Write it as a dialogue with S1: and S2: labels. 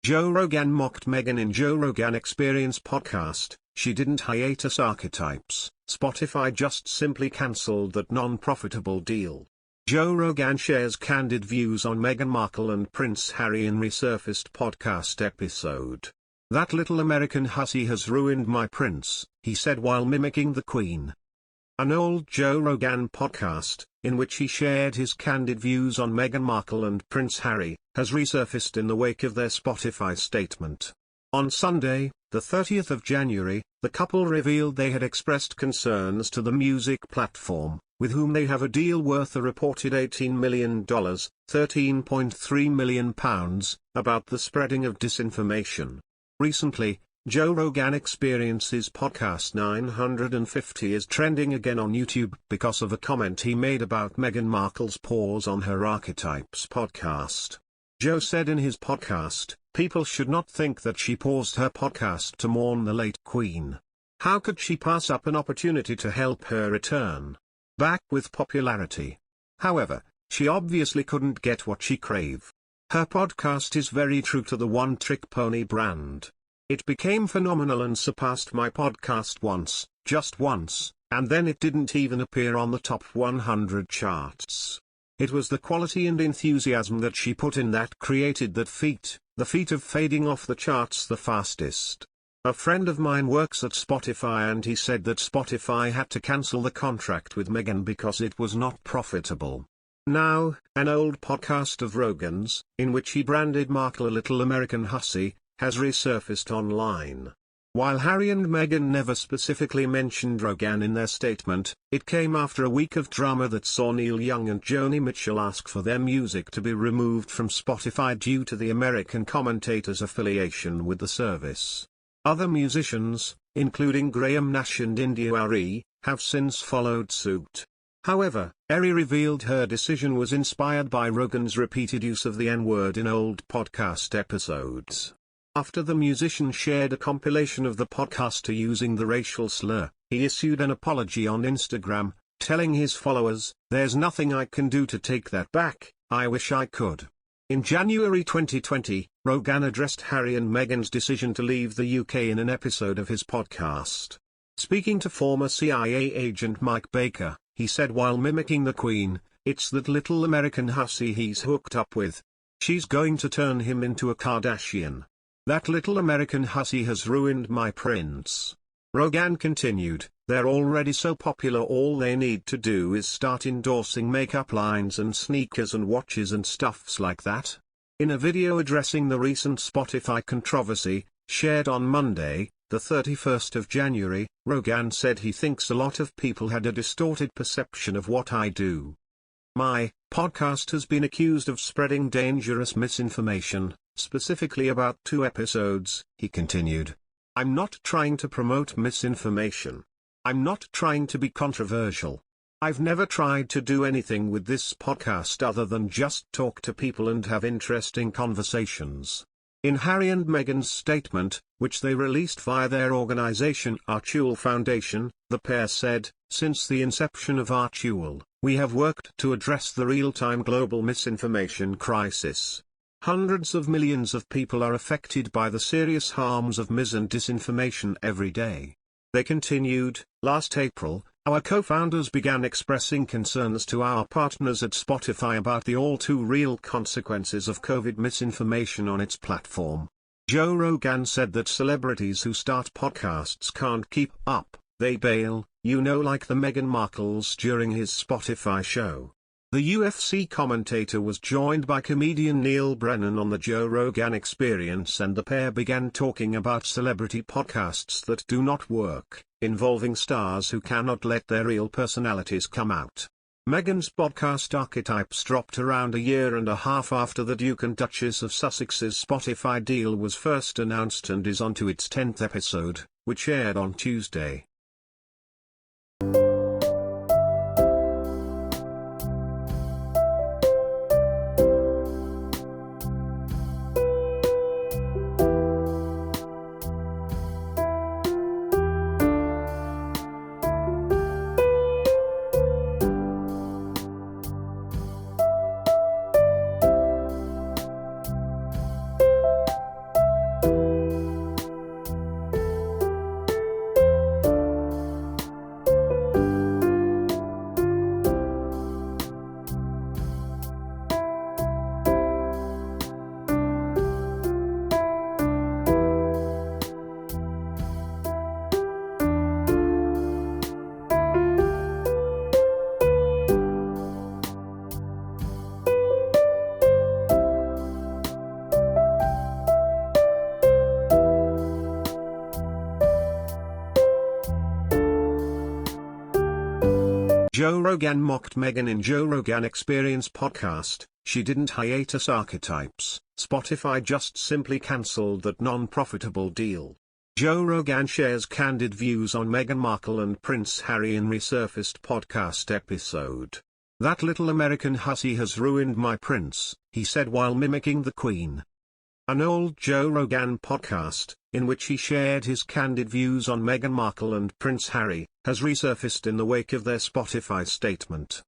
S1: Joe Rogan mocked Meghan in Joe Rogan Experience podcast. She didn't hiatus Archetypes. Spotify just simply cancelled that non-profitable deal. Joe Rogan shares candid views on Meghan Markle and Prince Harry in resurfaced podcast episode. "That little American hussy has ruined my prince," he said while mimicking the Queen. An old Joe Rogan podcast, in which he shared his candid views on Meghan Markle and Prince Harry, has resurfaced in the wake of their Spotify statement. On Sunday, the 30th of January, the couple revealed they had expressed concerns to the music platform, with whom they have a deal worth a reported $18 million, £13.3 million, about the spreading of disinformation. Recently, Joe Rogan Experience's podcast 950 is trending again on YouTube because of a comment he made about Meghan Markle's pause on her Archetypes podcast. Joe said in his podcast, "People should not think that she paused her podcast to mourn the late Queen. How could she pass up an opportunity to help her return back with popularity? However, she obviously couldn't get what she craved. Her podcast is very true to the one-trick pony brand. It became phenomenal and surpassed my podcast once, just once, and then it didn't even appear on the top 100 charts. It was the quality and enthusiasm that she put in that created that feat, the feat of fading off the charts the fastest." A friend of mine works at Spotify and he said that Spotify had to cancel the contract with Meghan because it was not profitable. Now, an old podcast of Rogan's, in which he branded Markle a little American hussy, has resurfaced online. While Harry and Meghan never specifically mentioned Rogan in their statement, it came after a week of drama that saw Neil Young and Joni Mitchell ask for their music to be removed from Spotify due to the American commentator's affiliation with the service. Other musicians, including Graham Nash and JRE, have since followed suit. However, JRE revealed her decision was inspired by Rogan's repeated use of the N-word in old podcast episodes. After the musician shared a compilation of the podcaster using the racial slur, he issued an apology on Instagram, telling his followers, "There's nothing I can do to take that back, I wish I could." In January 2020, Rogan addressed Harry and Meghan's decision to leave the UK in an episode of his podcast. Speaking to former CIA agent Mike Baker, he said while mimicking the Queen, "It's that little American hussy he's hooked up with. She's going to turn him into a Kardashian. That little American hussy has ruined my prince." Rogan continued, "They're already so popular, all they need to do is start endorsing makeup lines and sneakers and watches and stuffs like that." In a video addressing the recent Spotify controversy, shared on Monday, the 31st of January, Rogan said he thinks a lot of people had a distorted perception of what I do. "My podcast has been accused of spreading dangerous misinformation, specifically about 2 episodes," he continued. "I'm not trying to promote misinformation. I'm not trying to be controversial. I've never tried to do anything with this podcast other than just talk to people and have interesting conversations." In Harry and Meghan's statement, which they released via their organization Archetypes Foundation, the pair said, "Since the inception of Archetypes, we have worked to address the real-time global misinformation crisis. Hundreds of millions of people are affected by the serious harms of mis and disinformation every day." They continued, "Last April, our co-founders began expressing concerns to our partners at Spotify about the all-too-real consequences of COVID misinformation on its platform. Joe Rogan said that celebrities who start podcasts can't keep up, they bail, like the Meghan Markles during his Spotify show." The UFC commentator was joined by comedian Neil Brennan on the Joe Rogan Experience, and the pair began talking about celebrity podcasts that do not work, involving stars who cannot let their real personalities come out. Meghan's podcast Archetypes dropped around a year and a half after the Duke and Duchess of Sussex's Spotify deal was first announced and is on to its 10th episode, which aired on Tuesday. Joe Rogan mocked Meghan in Joe Rogan Experience podcast. She didn't. Hiatus Archetypes. Spotify just simply cancelled that non-profitable deal. Joe Rogan shares candid views on Meghan Markle and Prince Harry in resurfaced podcast episode. "That little American hussy has ruined my prince," he said while mimicking the Queen. An old Joe Rogan podcast, in which he shared his candid views on Meghan Markle and Prince Harry, has resurfaced in the wake of their Spotify statement.